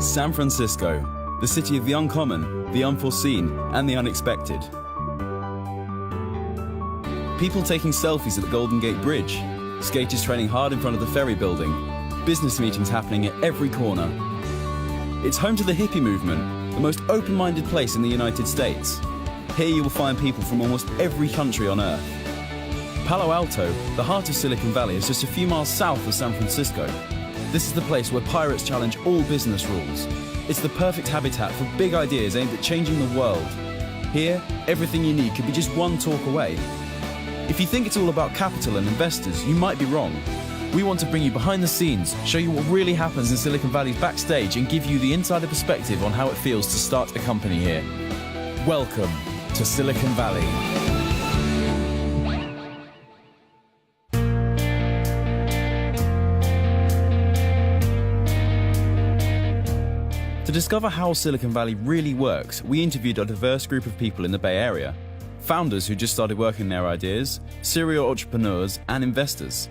San Francisco, the city of the uncommon, the unforeseen, and the unexpected. People taking selfies at the Golden Gate Bridge, skaters training hard in front of the ferry building, business meetings happening at every corner. It's home to the hippie movement, the most open-minded place in the United States. Here you will find people from almost every country on Earth. Palo Alto, the heart of Silicon Valley, is just a few miles south of San Francisco. This is the place where pirates challenge all business rules. It's the perfect habitat for big ideas aimed at changing the world. Here, everything you need could be just one talk away. If you think it's all about capital and investors, you might be wrong. We want to bring you behind the scenes, show you what really happens in Silicon Valley's backstage, and give you the insider perspective on how it feels to start a company here. Welcome to Silicon Valley. To discover how Silicon Valley really works, we interviewed a diverse group of people in the Bay Area. Founders who just started working their ideas, serial entrepreneurs, and investors.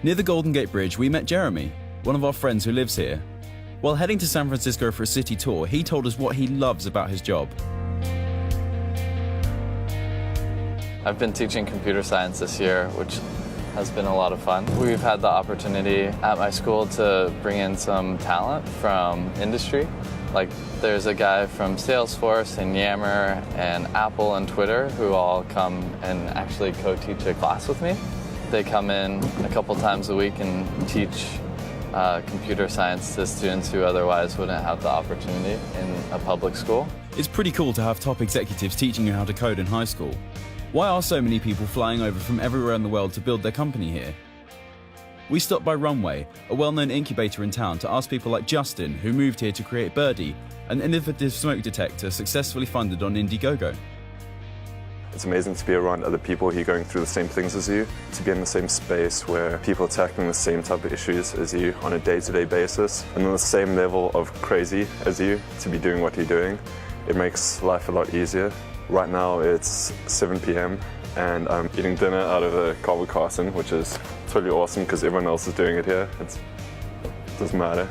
Near the Golden Gate Bridge, we met Jeremy, one of our friends who lives here. While heading to San Francisco for a city tour, he told us what he loves about his job. I've been teaching computer science this year, which has been a lot of fun. We've had the opportunity at my school to bring in some talent from industry. Like there's a guy from Salesforce and Yammer and Apple and Twitter who all come and actually co-teach a class with me. They come in a couple times a week and teach computer science to students who otherwise wouldn't have the opportunity in a public school. It's pretty cool to have top executives teaching you how to code in high school. Why are so many people flying over from everywhere in the world to build their company here? We stopped by Runway, a well-known incubator in town, to ask people like Justin, who moved here to create Birdie, an innovative smoke detector successfully funded on Indiegogo. It's amazing to be around other people who are going through the same things as you, to be in the same space where people are tackling the same type of issues as you on a day-to-day basis, and on the same level of crazy as you, to be doing what you're doing. It makes life a lot easier. Right now it's 7 p.m. and I'm eating dinner out of a carbo carton, which is totally awesome because everyone else is doing it here. It doesn't matter.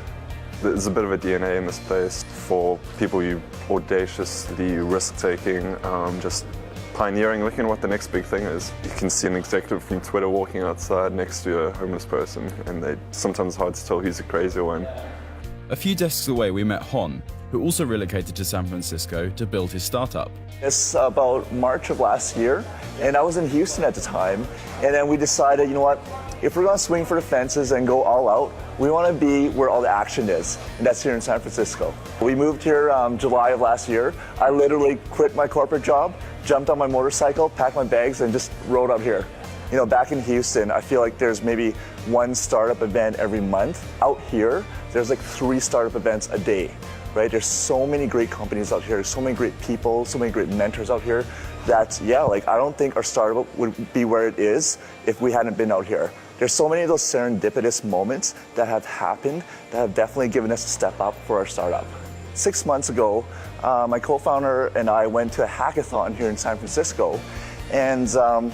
There's a bit of a DNA in this place for people who audaciously risk-taking, just pioneering, looking at what the next big thing is. You can see an executive from Twitter walking outside next to a homeless person, and sometimes it's hard to tell who's the crazier one. A few desks away we met Hon, who also relocated to San Francisco to build his startup. It's about March of last year, and I was in Houston at the time, and then we decided, you know what, if we're going to swing for the fences and go all out, we want to be where all the action is, and that's here in San Francisco. We moved here July of last year. I literally quit my corporate job, jumped on my motorcycle, packed my bags, and just rode up here. You know, back in Houston, I feel like there's maybe one startup event every month. Out here, there's like 3 startup events a day, right? There's so many great companies out here, so many great people, so many great mentors out here that, yeah, like I don't think our startup would be where it is if we hadn't been out here. There's so many of those serendipitous moments that have happened that have definitely given us a step up for our startup. 6 months ago, my co-founder and I went to a hackathon here in San Francisco, and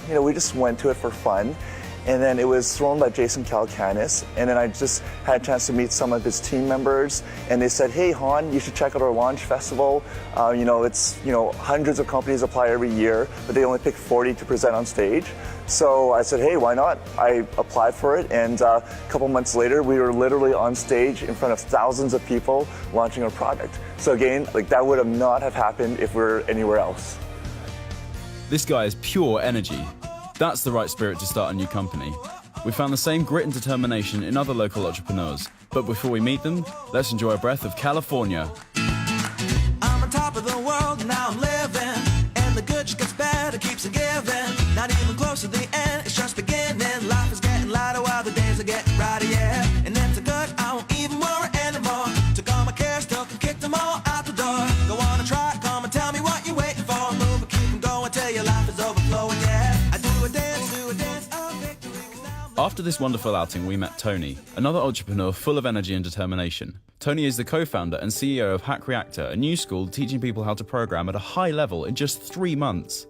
you know, we just went to it for fun. And then it was thrown by Jason Calacanis, and then I just had a chance to meet some of his team members, and they said, hey Hon, you should check out our launch festival. You know, it's, you know, hundreds of companies apply every year, but they only pick 40 to present on stage. So I said, hey, why not? I applied for it, and a couple months later, we were literally on stage in front of thousands of people launching our product. So again, like that would have not have happened if we were anywhere else. This guy is pure energy. That's the right spirit to start a new company. We found the same grit and determination in other local entrepreneurs. But before we meet them, let's enjoy a breath of California. I'm on top of the world, now I'm living, and the good just gets better, keeps on giving. Not even close to the end, it's just beginning. Life is getting lighter while the days are getting brighter, yeah. And if it's good, I won't even worry anymore. Took all my cares, still can kick them all out the door. Go on and try, come and tell me what you're waiting for. Move and keep them going till your life is overflowing, yeah. After this wonderful outing, we met Tony, another entrepreneur full of energy and determination. Tony is the co-founder and CEO of Hack Reactor, a new school teaching people how to program at a high level in just 3 months.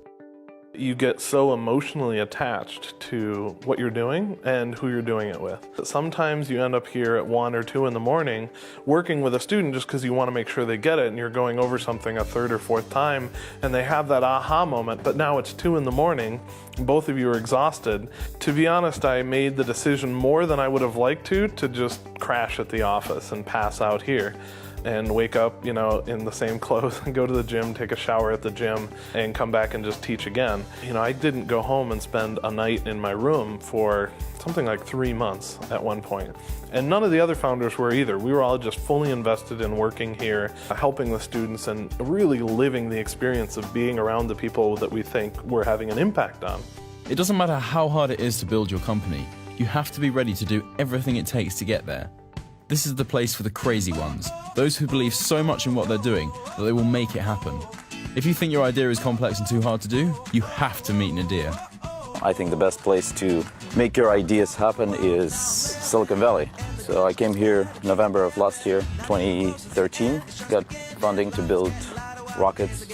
you get so emotionally attached to what you're doing and who you're doing it with. Sometimes you end up here at 1 or 2 in the morning working with a student just because you want to make sure they get it, and you're going over something a 3rd or 4th time and they have that aha moment, but now it's 2 in the morning, both of you are exhausted. To be honest, I made the decision more than I would have liked to just crash at the office and pass out here and wake up, in the same clothes and go to the gym, take a shower at the gym, and come back and just teach again. I didn't go home and spend a night in my room for something like 3 months at one point. And none of the other founders were either. We were all just fully invested in working here, helping the students, and really living the experience of being around the people that we think we're having an impact on. It doesn't matter how hard it is to build your company, you have to be ready to do everything it takes to get there. This is the place for the crazy ones, those who believe so much in what they're doing that they will make it happen. If you think your idea is complex and too hard to do, you have to meet Nadir. I think the best place to make your ideas happen is Silicon Valley. So I came here November of last year, 2013, got funding to build rockets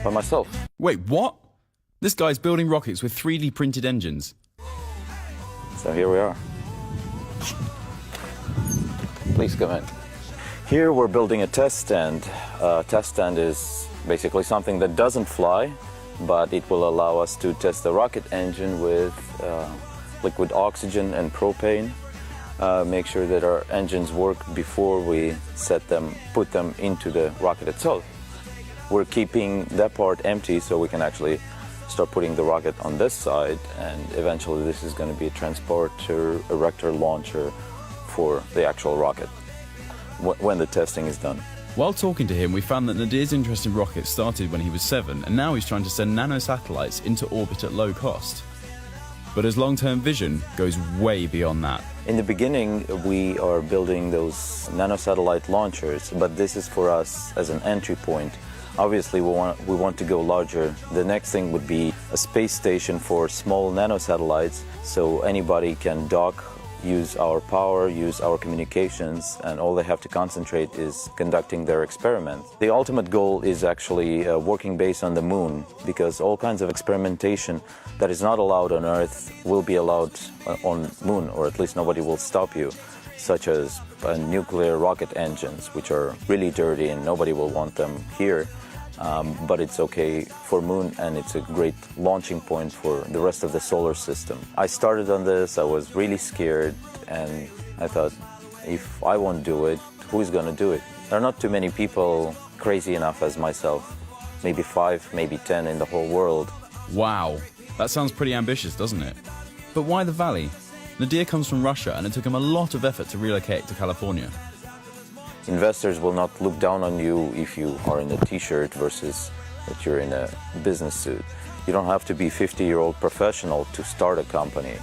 by myself. Wait, what? This guy's building rockets with 3D printed engines. So here we are. Please come in. Here we're building a test stand. A test stand is basically something that doesn't fly, but it will allow us to test the rocket engine with liquid oxygen and propane. Make sure that our engines work before we put them into the rocket itself. We're keeping that part empty so we can actually start putting the rocket on this side, and eventually this is going to be a transporter, erector launcher for the actual rocket when the testing is done. While talking to him, we found that Nadir's interest in rockets started when he was 7, and now he's trying to send nanosatellites into orbit at low cost. But his long-term vision goes way beyond that. In the beginning, we are building those nanosatellite launchers, but this is for us as an entry point. Obviously, we want to go larger. The next thing would be a space station for small nanosatellites, so anybody can dock, use our power, use our communications, and all they have to concentrate is conducting their experiments. The ultimate goal is actually a working base on the moon, because all kinds of experimentation that is not allowed on Earth will be allowed on moon, or at least nobody will stop you, such as nuclear rocket engines, which are really dirty and nobody will want them here. But it's okay for moon, and it's a great launching point for the rest of the solar system. I started on this, I was really scared, and I thought, if I won't do it, who's gonna do it? There are not too many people crazy enough as myself. Maybe 5, maybe 10 in the whole world. Wow, that sounds pretty ambitious, doesn't it? But why the Valley? Nadir comes from Russia, and it took him a lot of effort to relocate to California. Investors will not look down on you if you are in a t-shirt versus that you're in a business suit. You don't have to be a 50-year-old professional to start a company.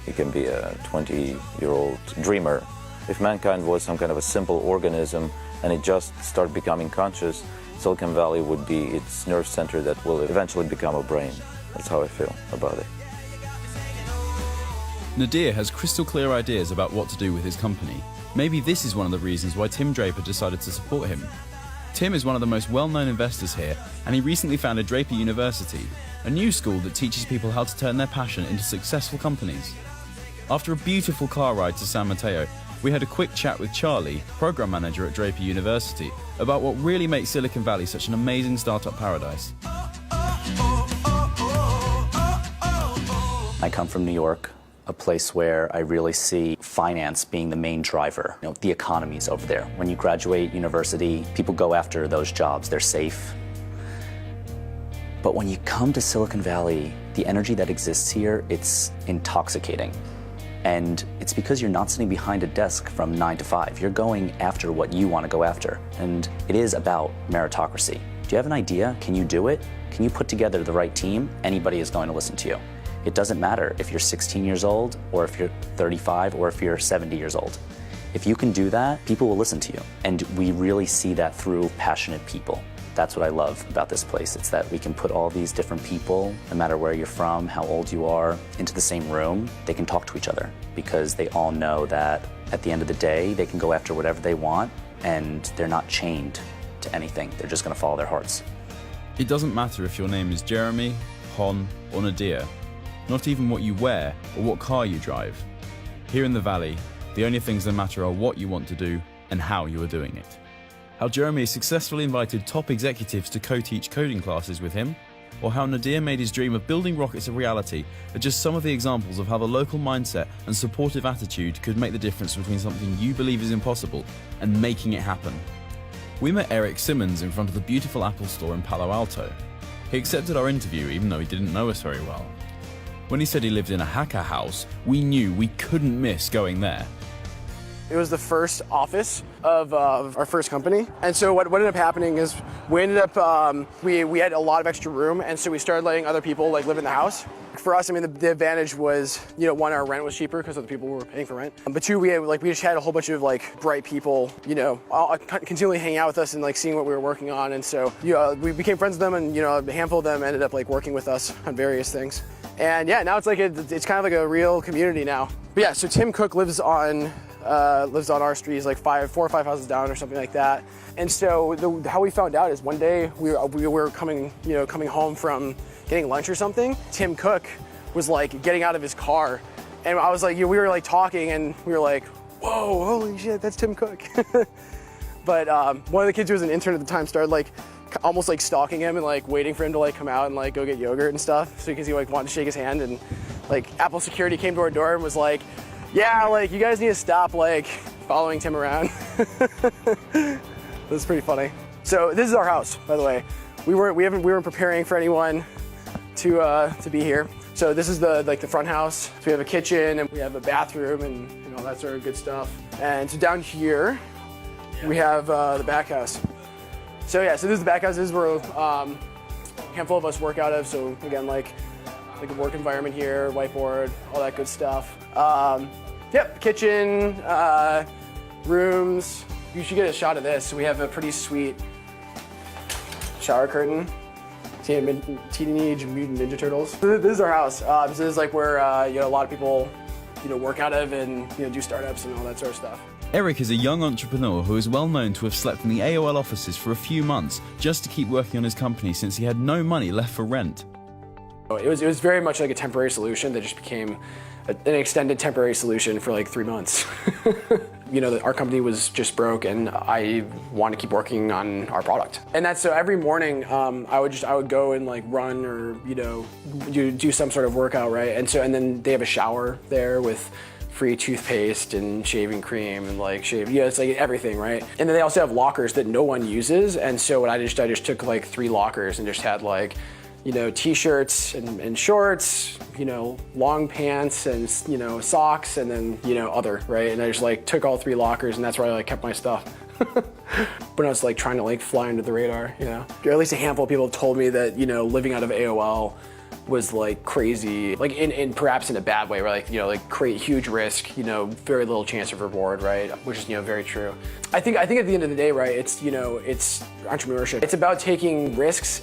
You can be a 20-year-old dreamer. If mankind was some kind of a simple organism and it just started becoming conscious, Silicon Valley would be its nerve center that will eventually become a brain. That's how I feel about it. Nadir has crystal clear ideas about what to do with his company. Maybe this is one of the reasons why Tim Draper decided to support him. Tim is one of the most well-known investors here, and he recently founded Draper University, a new school that teaches people how to turn their passion into successful companies. After a beautiful car ride to San Mateo, we had a quick chat with Charlie, program manager at Draper University, about what really makes Silicon Valley such an amazing startup paradise. I come from New York, a place where I really see finance being the main driver. The economy's over there. When you graduate university, people go after those jobs. They're safe. But when you come to Silicon Valley, the energy that exists here, it's intoxicating. And it's because you're not sitting behind a desk from 9 to 5. You're going after what you want to go after. And it is about meritocracy. Do you have an idea? Can you do it? Can you put together the right team? Anybody is going to listen to you. It doesn't matter if you're 16 years old, or if you're 35, or if you're 70 years old. If you can do that, people will listen to you. And we really see that through passionate people. That's what I love about this place. It's that we can put all these different people, no matter where you're from, how old you are, into the same room. They can talk to each other because they all know that at the end of the day, they can go after whatever they want, and they're not chained to anything. They're just going to follow their hearts. It doesn't matter if your name is Jeremy, Hon or Nadir, not even what you wear or what car you drive. Here in the Valley, the only things that matter are what you want to do and how you are doing it. How Jeremy successfully invited top executives to co-teach coding classes with him, or how Nadir made his dream of building rockets a reality are just some of the examples of how the local mindset and supportive attitude could make the difference between something you believe is impossible and making it happen. We met Eric Simmons in front of the beautiful Apple store in Palo Alto. He accepted our interview even though he didn't know us very well. When he said he lived in a hacker house, we knew we couldn't miss going there. It was the first office of our first company. And so what ended up happening is we ended up, we had a lot of extra room, and so we started letting other people like live in the house. For us, I mean, the advantage was, you know, one, our rent was cheaper because other people were paying for rent. But two, we just had a whole bunch of like bright people, you know, all continually hanging out with us and like seeing what we were working on. And so, you know, we became friends with them, and you know, a handful of them ended up like working with us on various things. And yeah, now it's like it's kind of like a real community now. But yeah, so Tim Cook lives on our street. He's like 4 or 5 houses down or something like that. And so how we found out is one day we were coming home from getting lunch or something. Tim Cook was like getting out of his car, and I was like, we were like talking, and we were like, whoa, holy shit, that's Tim Cook. But one of the kids who was an intern at the time started like almost like stalking him and like waiting for him to like come out and like go get yogurt and stuff. So because he like wanted to shake his hand, and like Apple security came to our door and was like, yeah, like you guys need to stop like following Tim around. That's pretty funny. So this is our house, by the way. We weren't preparing for anyone to be here. So this is the front house. So we have a kitchen and we have a bathroom and all that sort of good stuff. And so down here we have the back house. So yeah, so this is the back house. This is where a handful of us work out of. So again, like a work environment here, whiteboard, all that good stuff. Yep, kitchen, rooms. You should get a shot of this. We have a pretty sweet shower curtain. Teenage Mutant Ninja Turtles. This is our house. This is like where a lot of people work out of and do startups and all that sort of stuff. Eric is a young entrepreneur who is well known to have slept in the AOL offices for a few months just to keep working on his company since he had no money left for rent. It was very much like a temporary solution that just became an extended temporary solution for like 3 months. Our company was just broke, and I wanted to keep working on our product. And that's so every morning I would go and like run or do some sort of workout, right? And then they have a shower there with free toothpaste and shaving cream and like it's like everything, right? And then they also have lockers that no one uses. And so what I just took like 3 lockers and just had like t-shirts and shorts, long pants and socks, and then other, right? And I just like took all 3 lockers, and that's where I like kept my stuff. But I was like trying to like fly under the radar, or at least a handful of people have told me that living out of AOL was like crazy, like in perhaps in a bad way, where like create huge risk, very little chance of reward, right? Which is very true. I think at the end of the day, right, it's it's entrepreneurship. It's about taking risks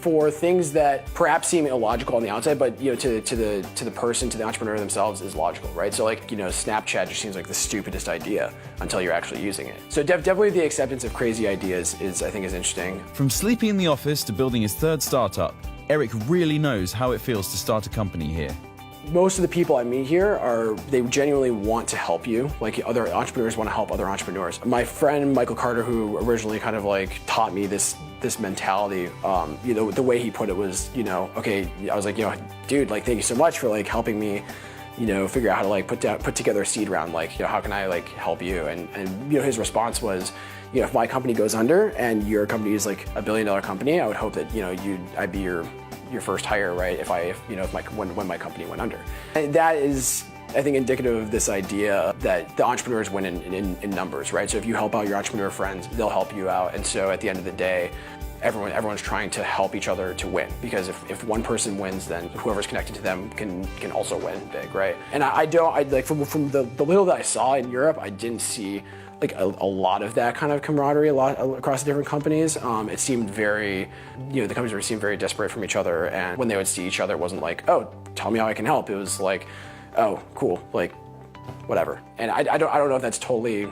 for things that perhaps seem illogical on the outside, but to the person, to the entrepreneur themselves, is logical, right? So like Snapchat just seems like the stupidest idea until you're actually using it. So definitely the acceptance of crazy ideas is interesting. From sleeping in the office to building his 3rd startup, Eric really knows how it feels to start a company here. Most of the people I meet here they genuinely want to help you. Like other entrepreneurs want to help other entrepreneurs. My friend Michael Carter, who originally kind of like taught me this mentality, the way he put it was, okay, I was like, dude, like thank you so much for like helping me, figure out how to like put together a seed round. Like, how can I like help you? And his response was, if my company goes under and your company is like $1 billion company, I would hope that I'd be your first hire, right? When my company went under. And that is, I think, indicative of this idea that the entrepreneurs win in numbers, right? So if you help out your entrepreneur friends, they'll help you out. And so at the end of the day, everyone's trying to help each other to win, because if one person wins, then whoever's connected to them can also win big, right? And I like from the little that I saw in Europe, I didn't see like a lot of that kind of camaraderie across the different companies. It seemed very, the companies seemed very disparate from each other, and when they would see each other, it wasn't like, oh, tell me how I can help. It was like, oh, cool, like whatever. And I don't know if that's totally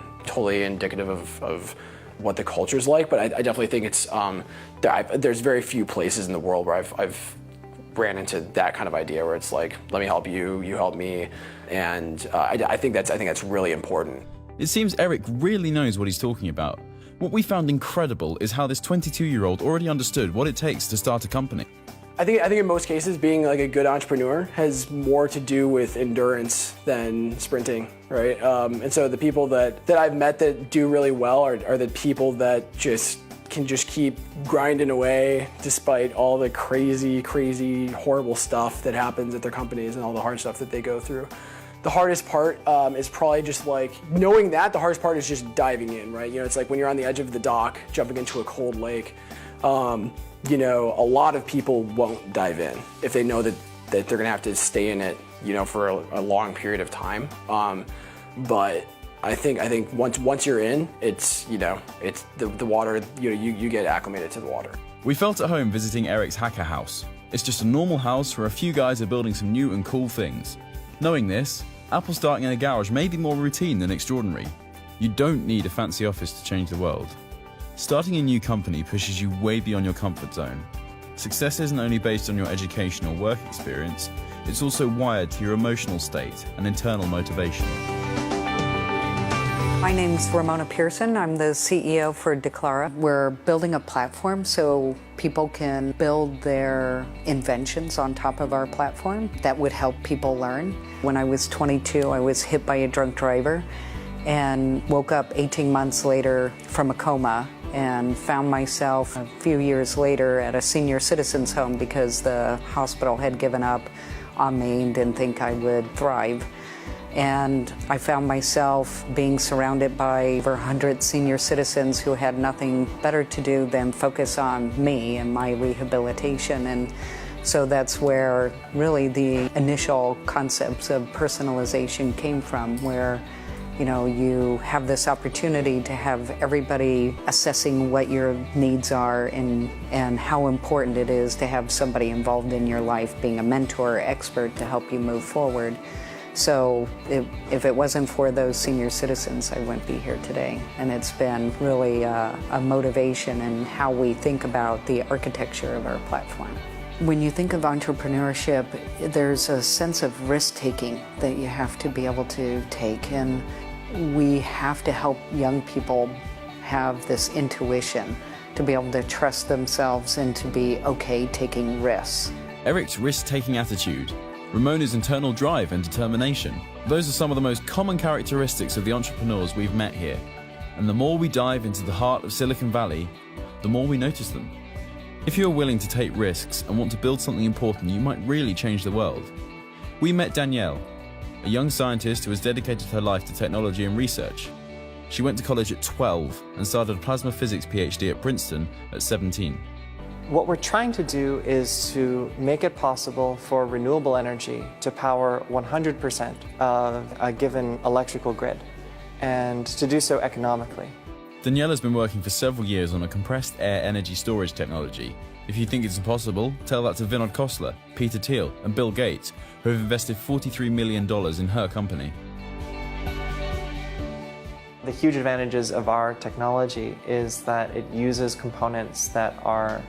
indicative of what the culture's like, but I definitely think it's there's very few places in the world where I've ran into that kind of idea where it's like, let me help you, you help me, and I think that's really important. It seems Eric really knows what he's talking about. What we found incredible is how this 22-year-old already understood what it takes to start a company. I think in most cases, being like a good entrepreneur has more to do with endurance than sprinting, right? And so the people that I've met that do really well are the people that can just keep grinding away despite all the crazy, horrible stuff that happens at their companies and all the hard stuff that they go through. The hardest part is probably just like knowing that. The hardest part is just diving in, right? You know, it's like when you're on the edge of the dock, jumping into a cold lake. You know, a lot of people won't dive in if they know that they're gonna have to stay in it, you know, for a long period of time. But I think once you're in, it's, you know, it's the water. You know, you get acclimated to the water. We felt at home visiting Eric's hacker house. It's just a normal house where a few guys are building some new and cool things. Knowing this, Apple starting in a garage may be more routine than extraordinary. You don't need a fancy office to change the world. Starting a new company pushes you way beyond your comfort zone. Success isn't only based on your education or work experience, it's also wired to your emotional state and internal motivation. My name's Ramona Pearson. I'm the CEO for Declara. We're building a platform so people can build their inventions on top of our platform that would help people learn. When I was 22, I was hit by a drunk driver and woke up 18 months later from a coma and found myself a few years later at a senior citizens home because the hospital had given up on me and didn't think I would thrive. And I found myself being surrounded by over 100 senior citizens who had nothing better to do than focus on me and my rehabilitation. And so that's where really the initial concepts of personalization came from, where you know, you have this opportunity to have everybody assessing what your needs are and how important it is to have somebody involved in your life, being a mentor or expert to help you move forward. So if it wasn't for those senior citizens, I wouldn't be here today. And it's been really a motivation in how we think about the architecture of our platform. When you think of entrepreneurship, there's a sense of risk-taking that you have to be able to take. And we have to help young people have this intuition to be able to trust themselves and to be okay taking risks. Eric's risk-taking attitude, Ramona's internal drive and determination, those are some of the most common characteristics of the entrepreneurs we've met here. And the more we dive into the heart of Silicon Valley, the more we notice them. If you're willing to take risks and want to build something important, you might really change the world. We met Danielle, a young scientist who has dedicated her life to technology and research. She went to college at 12 and started a plasma physics PhD at Princeton at 17. What we're trying to do is to make it possible for renewable energy to power 100% of a given electrical grid, and to do so economically. Danielle has been working for several years on a compressed air energy storage technology. If you think it's impossible, tell that to Vinod Khosla, Peter Thiel, and Bill Gates, who have invested $43 million in her company. The huge advantages of our technology is that it uses components that are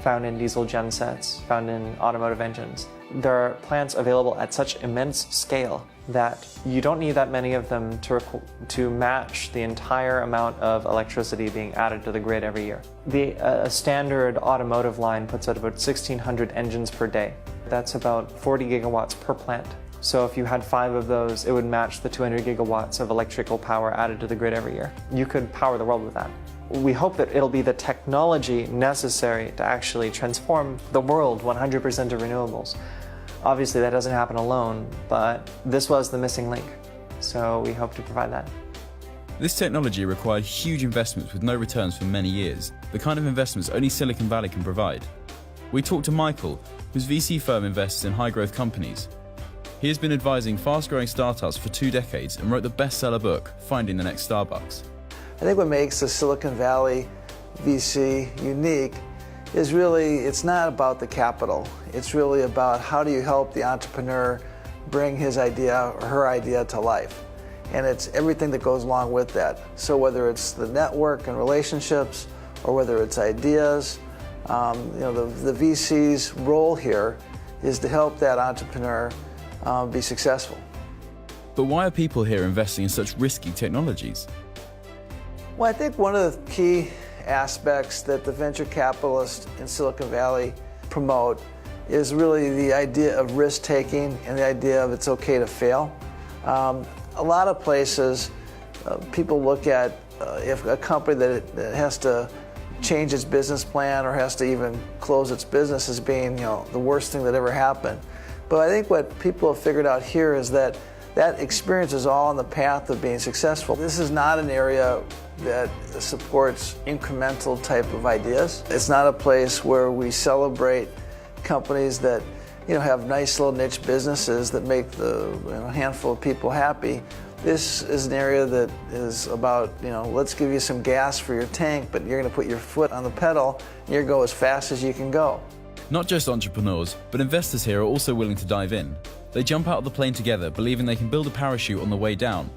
found in diesel gensets, found in automotive engines. There are plants available at such immense scale that you don't need that many of them to match the entire amount of electricity being added to the grid every year. A standard automotive line puts out about 1,600 engines per day. That's about 40 gigawatts per plant. So if you had 5 of those, it would match the 200 gigawatts of electrical power added to the grid every year. You could power the world with that. We hope that it'll be the technology necessary to actually transform the world 100% to renewables. Obviously that doesn't happen alone, but this was the missing link. So we hope to provide that. This technology required huge investments with no returns for many years, the kind of investments only Silicon Valley can provide. We talked to Michael, whose VC firm invests in high-growth companies. He has been advising fast-growing startups for 2 decades and wrote the bestseller book, Finding the Next Starbucks. I think what makes the Silicon Valley VC unique is really, it's not about the capital. It's really about how do you help the entrepreneur bring his idea or her idea to life. And it's everything that goes along with that. So whether it's the network and relationships, or whether it's ideas, the VC's role here is to help that entrepreneur be successful. But why are people here investing in such risky technologies? Well, I think one of the key aspects that the venture capitalists in Silicon Valley promote is really the idea of risk-taking and the idea of it's okay to fail. A lot of places, people look at if a company that has to change its business plan or has to even close its business as being, the worst thing that ever happened. But I think what people have figured out here is that that experience is all on the path of being successful. This is not an area that supports incremental type of ideas. It's not a place where we celebrate companies that have nice little niche businesses that make the handful of people happy. This is an area that is about, let's give you some gas for your tank, but you're going to put your foot on the pedal and you're going to go as fast as you can go. Not just entrepreneurs, but investors here are also willing to dive in. They jump out of the plane together, believing they can build a parachute on the way down.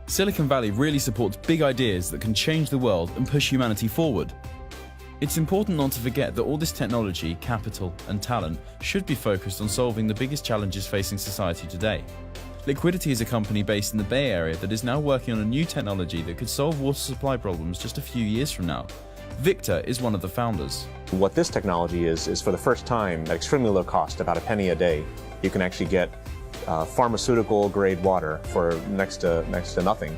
Silicon Valley really supports big ideas that can change the world and push humanity forward. It's important not to forget that all this technology, capital, and talent should be focused on solving the biggest challenges facing society today. Liquidity is a company based in the Bay Area that is now working on a new technology that could solve water supply problems just a few years from now. Victor is one of the founders. What this technology is for the first time, at extremely low cost, about a penny a day, you can actually get pharmaceutical grade water for next to nothing,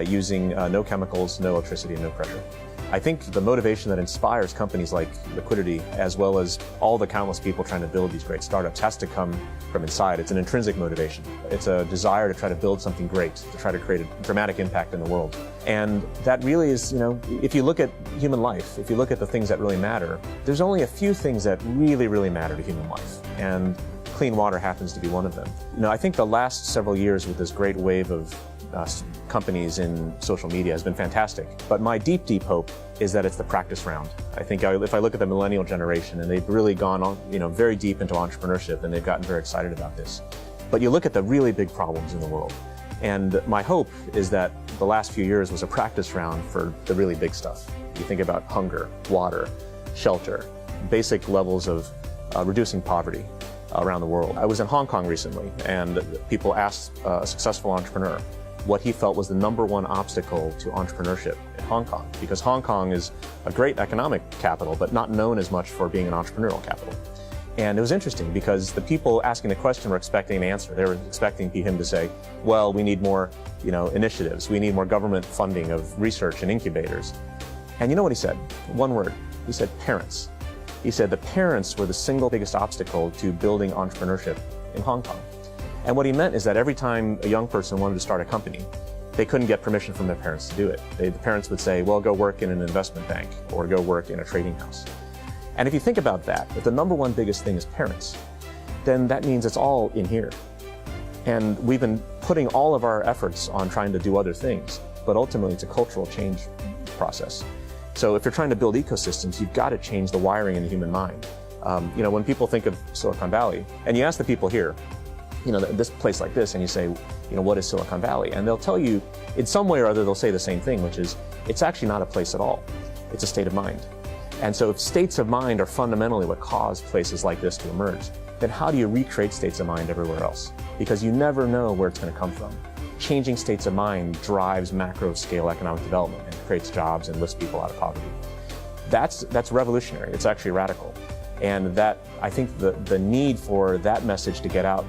using no chemicals, no electricity, and no pressure. I think the motivation that inspires companies like Liquidity, as well as all the countless people trying to build these great startups, has to come from inside. It's an intrinsic motivation. It's a desire to try to build something great, to try to create a dramatic impact in the world. And that really is, if you look at human life, if you look at the things that really matter, there's only a few things that really, really matter to human life. And clean water happens to be one of them. I think the last several years with this great wave of companies in social media has been fantastic. But my deep, deep hope is that it's the practice round. I think if I look at the millennial generation, and they've really gone on, very deep into entrepreneurship, and they've gotten very excited about this. But you look at the really big problems in the world, and my hope is that the last few years was a practice round for the really big stuff. You think about hunger, water, shelter, basic levels of reducing poverty around the world. I was in Hong Kong recently, and people asked a successful entrepreneur what he felt was the #1 obstacle to entrepreneurship in Hong Kong, because Hong Kong is a great economic capital, but not known as much for being an entrepreneurial capital. And it was interesting because the people asking the question were expecting an answer. They were expecting him to say, well, we need more, initiatives. We need more government funding of research and incubators. And you know what he said? One word. He said parents. He said the parents were the single biggest obstacle to building entrepreneurship in Hong Kong. And what he meant is that every time a young person wanted to start a company, they couldn't get permission from their parents to do it. The parents would say, well, go work in an investment bank or go work in a trading house. And if you think about that, if the #1 biggest thing is parents, then that means it's all in here. And we've been putting all of our efforts on trying to do other things, but ultimately it's a cultural change process. So if you're trying to build ecosystems, you've got to change the wiring in the human mind. When people think of Silicon Valley, and you ask the people here, this place like this, and you say, what is Silicon Valley? And they'll tell you, in some way or other, they'll say the same thing, which is, it's actually not a place at all. It's a state of mind. And so if states of mind are fundamentally what cause places like this to emerge, then how do you recreate states of mind everywhere else? Because you never know where it's going to come from. Changing states of mind drives macro-scale economic development and creates jobs and lifts people out of poverty. That's revolutionary. It's actually radical. And that, I think the need for that message to get out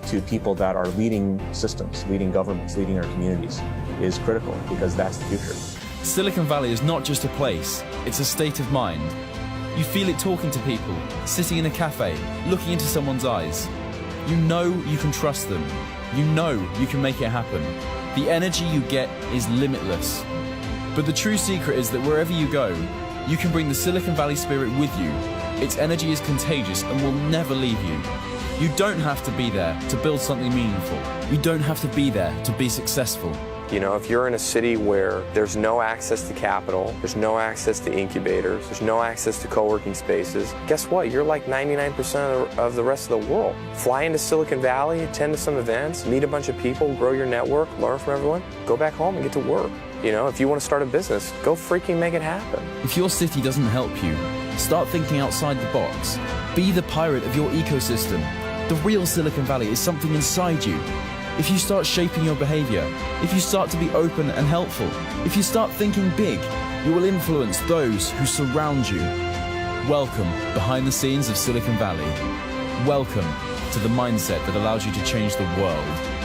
to people that are leading systems, leading governments, leading our communities is critical, because that's the future. Silicon Valley is not just a place, it's a state of mind. You feel it talking to people, sitting in a cafe, looking into someone's eyes. You know you can trust them. You know you can make it happen. The energy you get is limitless. But the true secret is that wherever you go, you can bring the Silicon Valley spirit with you. Its energy is contagious and will never leave you. You don't have to be there to build something meaningful. You don't have to be there to be successful. If you're in a city where there's no access to capital, there's no access to incubators, there's no access to co-working spaces, guess what? You're like 99% of the rest of the world. Fly into Silicon Valley, attend to some events, meet a bunch of people, grow your network, learn from everyone, go back home and get to work. If you want to start a business, go freaking make it happen. If your city doesn't help you, Start thinking outside the box. Be the pirate of your ecosystem. The real Silicon Valley is something inside you. If you start shaping your behavior, if you start to be open and helpful, if you start thinking big, you will influence those who surround you. Welcome behind the scenes of Silicon Valley. Welcome to the mindset that allows you to change the world.